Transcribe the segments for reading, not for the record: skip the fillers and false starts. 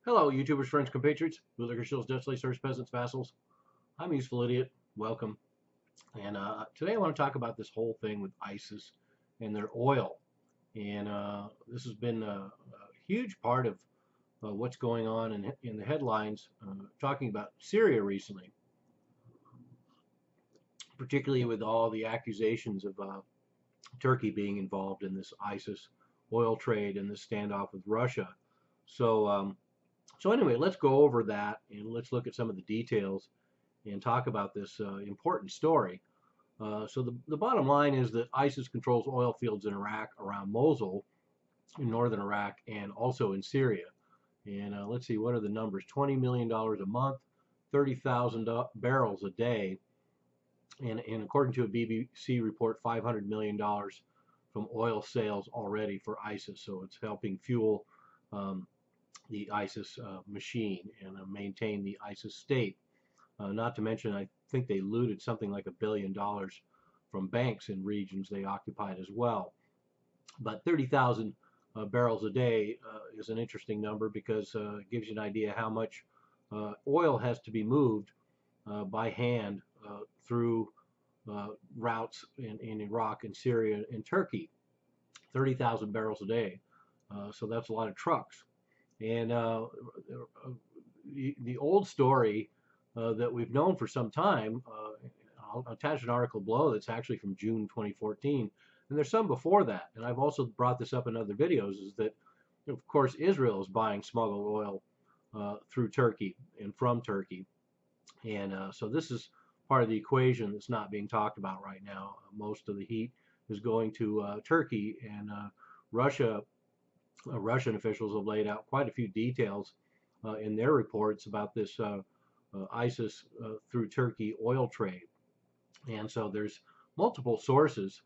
Hello, YouTubers, friends, compatriots, bootlickers, shills, Dutch lacers, peasants, vassals. I'm Useful Idiot. Welcome. And today I want to talk about this whole thing with ISIS and their oil. And this has been a huge part of what's going on in the headlines, talking about Syria recently, particularly with all the accusations of Turkey being involved in this ISIS oil trade and this standoff with Russia. So anyway, let's go over that and let's look at some of the details and talk about this important story. So the bottom line is that ISIS controls oil fields in Iraq around Mosul, in northern Iraq, and also in Syria. And let's see, what are the numbers? $20 million a month, 30,000 barrels a day, and according to a BBC report, $500 million from oil sales already for ISIS. So it's helping fuel the ISIS machine and maintain the ISIS state. Not to mention, I think they looted something like $1 billion from banks in regions they occupied as well. But 30,000 barrels a day is an interesting number because it gives you an idea how much oil has to be moved by hand through routes in Iraq and Syria and Turkey. 30,000 barrels a day. So that's a lot of trucks. And the old story that we've known for some time, I'll attach an article below that's actually from June 2014, and there's some before that. And I've also brought this up in other videos, is that, of course, Israel is buying smuggled oil through Turkey and from Turkey. And so this is part of the equation that's not being talked about right now. Most of the heat is going to Turkey, and Russia. Russian officials have laid out quite a few details in their reports about this ISIS through Turkey oil trade. And so there's multiple sources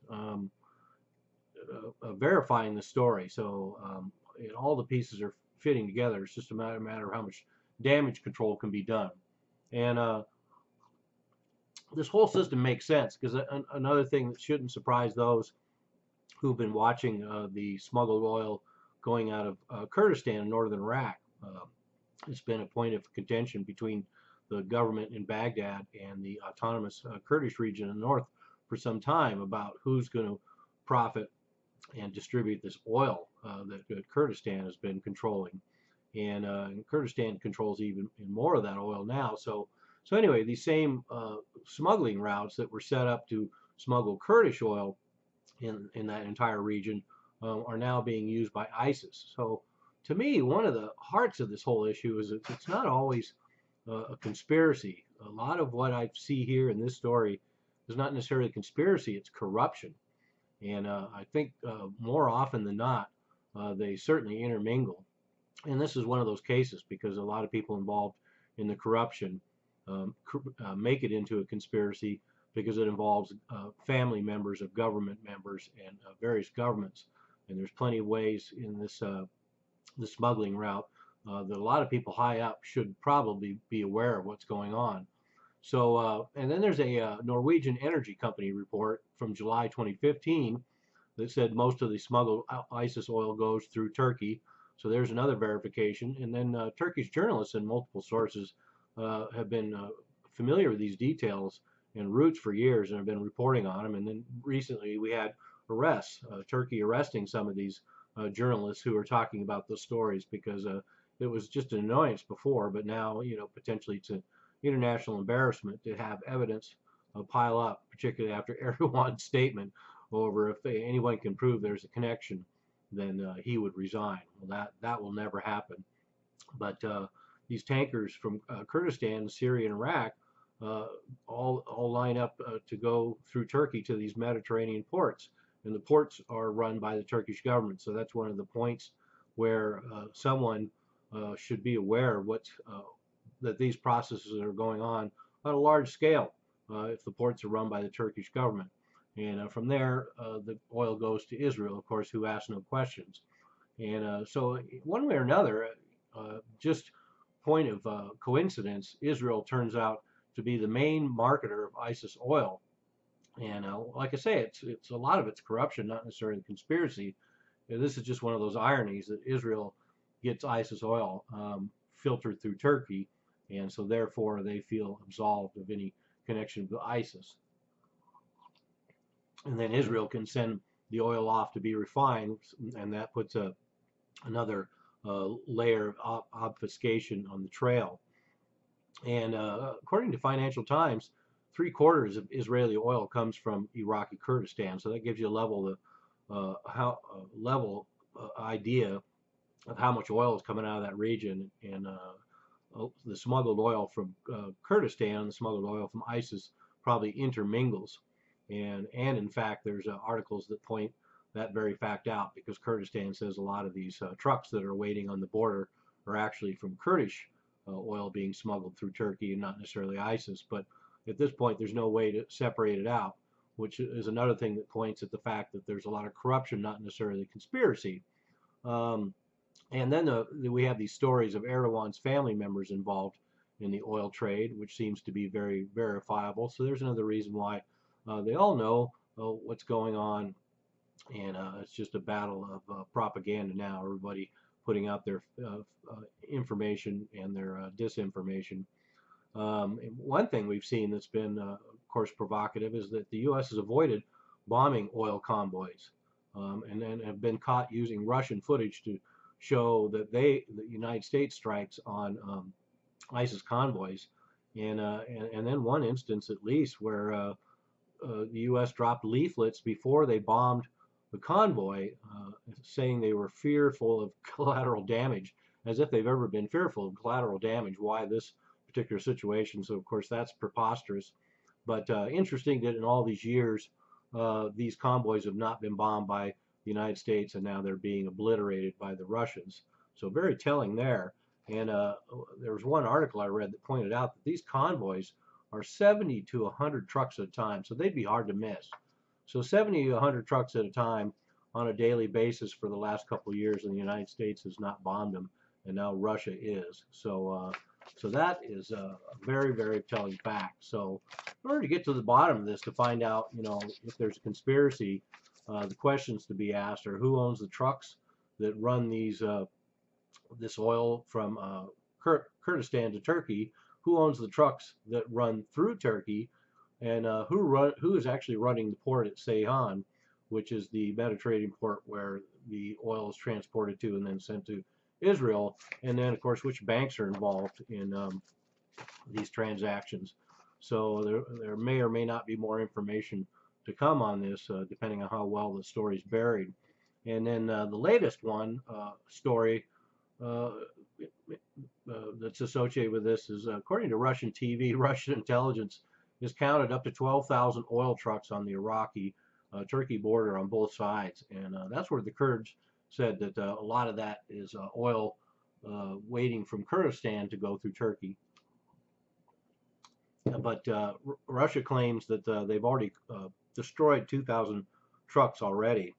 verifying the story. So all the pieces are fitting together. It's just a matter of how much damage control can be done. And this whole system makes sense because another thing that shouldn't surprise those who've been watching the smuggled oil going out of Kurdistan in northern Iraq. It's been a point of contention between the government in Baghdad and the autonomous Kurdish region in the north for some time about who's going to profit and distribute this oil that Kurdistan has been controlling. And Kurdistan controls even more of that oil now. So anyway, these same smuggling routes that were set up to smuggle Kurdish oil in that entire region are now being used by ISIS. So to me, one of the hearts of this whole issue is that it's not always a conspiracy. A lot of what I see here in this story is not necessarily a conspiracy, it's corruption. And I think more often than not, they certainly intermingle. And this is one of those cases because a lot of people involved in the corruption make it into a conspiracy because it involves family members of government members and various governments. And there's plenty of ways in this smuggling route that a lot of people high up should probably be aware of what's going on. So, and then there's a Norwegian energy company report from July 2015 that said most of the smuggled ISIS oil goes through Turkey. So there's another verification. And then Turkish journalists and multiple sources have been familiar with these details and routes for years and have been reporting on them. And then recently we had arrests, Turkey arresting some of these journalists who are talking about those stories because it was just an annoyance before, but now, potentially it's an international embarrassment to have evidence pile up, particularly after Erdogan's statement over if anyone can prove there's a connection, then he would resign. Well, that will never happen. But these tankers from Kurdistan, Syria, and Iraq all line up to go through Turkey to these Mediterranean ports. And the ports are run by the Turkish government. So that's one of the points where someone should be aware of that these processes are going on a large scale if the ports are run by the Turkish government. And from there, the oil goes to Israel, of course, who asks no questions. And so one way or another, just point of coincidence, Israel turns out to be the main marketer of ISIS oil. And like I say, it's a lot of it's corruption, not necessarily conspiracy. This is just one of those ironies that Israel gets ISIS oil filtered through Turkey, and so therefore they feel absolved of any connection to ISIS. And then Israel can send the oil off to be refined, and that puts another layer of obfuscation on the trail. And according to Financial Times, 3/4 of Israeli oil comes from Iraqi Kurdistan. So that gives you a level idea of how much oil is coming out of that region. And the smuggled oil from Kurdistan, the smuggled oil from ISIS, probably intermingles. And in fact, there's articles that point that very fact out, because Kurdistan says a lot of these trucks that are waiting on the border are actually from Kurdish oil being smuggled through Turkey and not necessarily ISIS. But at this point, there's no way to separate it out, which is another thing that points at the fact that there's a lot of corruption, not necessarily conspiracy. And then we have these stories of Erdogan's family members involved in the oil trade, which seems to be very verifiable. So there's another reason why they all know what's going on, and it's just a battle of propaganda now. Everybody putting out their information and their disinformation. One thing we've seen that's been, of course, provocative is that the U.S. has avoided bombing oil convoys, and then have been caught using Russian footage to show that the United States strikes on ISIS convoys, and then one instance at least where the U.S. dropped leaflets before they bombed the convoy, saying they were fearful of collateral damage, as if they've ever been fearful of collateral damage. Why this particular situation? So of course that's preposterous, but interesting that in all these years these convoys have not been bombed by the United States, and now they're being obliterated by the Russians. So very telling there. And there was one article I read that pointed out that these convoys are 70 to 100 trucks at a time, so they'd be hard to miss. So 70 to 100 trucks at a time on a daily basis for the last couple of years, and the United States has not bombed them, and now Russia is. So that is a very, very telling fact. So in order to get to the bottom of this, to find out, if there's a conspiracy, the questions to be asked are: who owns the trucks that run this oil from Kurdistan to Turkey? Who owns the trucks that run through Turkey? And who is actually running the port at Ceyhan, which is the Mediterranean port where the oil is transported to and then sent to Israel? And then, of course, which banks are involved in these transactions? So there may or may not be more information to come on this, depending on how well the story's buried. And then the latest story that's associated with this is, according to Russian TV, Russian intelligence has counted up to 12,000 oil trucks on the Iraqi-Turkey border on both sides. And that's where the Kurds said that a lot of that is oil waiting from Kurdistan to go through Turkey. But Russia claims that they've already destroyed 2,000 trucks already.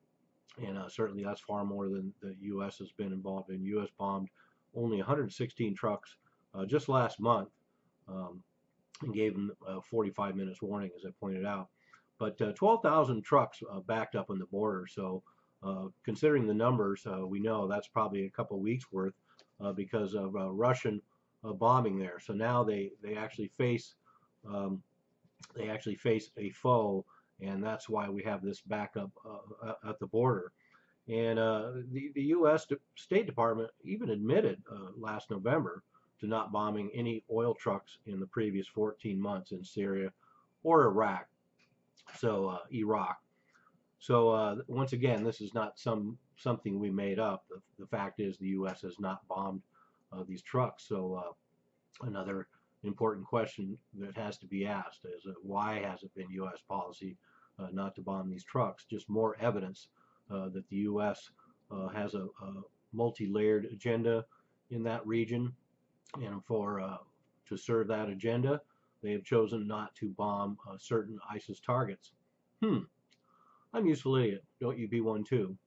And certainly that's far more than the U.S. has been involved in. U.S. bombed only 116 trucks just last month, and gave them 45 minutes warning, as I pointed out. But 12,000 trucks backed up on the border. So considering the numbers, we know that's probably a couple of weeks worth because of Russian bombing there. So now they actually face a foe, and that's why we have this backup at the border. And the U.S. State Department even admitted last November to not bombing any oil trucks in the previous 14 months in Syria or Iraq. So Iraq. So once again, this is not something we made up. The fact is the U.S. has not bombed these trucks. So another important question that has to be asked is why has it been U.S. policy not to bomb these trucks? Just more evidence that the U.S. has a multi-layered agenda in that region, and to serve that agenda, they have chosen not to bomb certain ISIS targets. I'm Useful Idiot. Don't you be one too.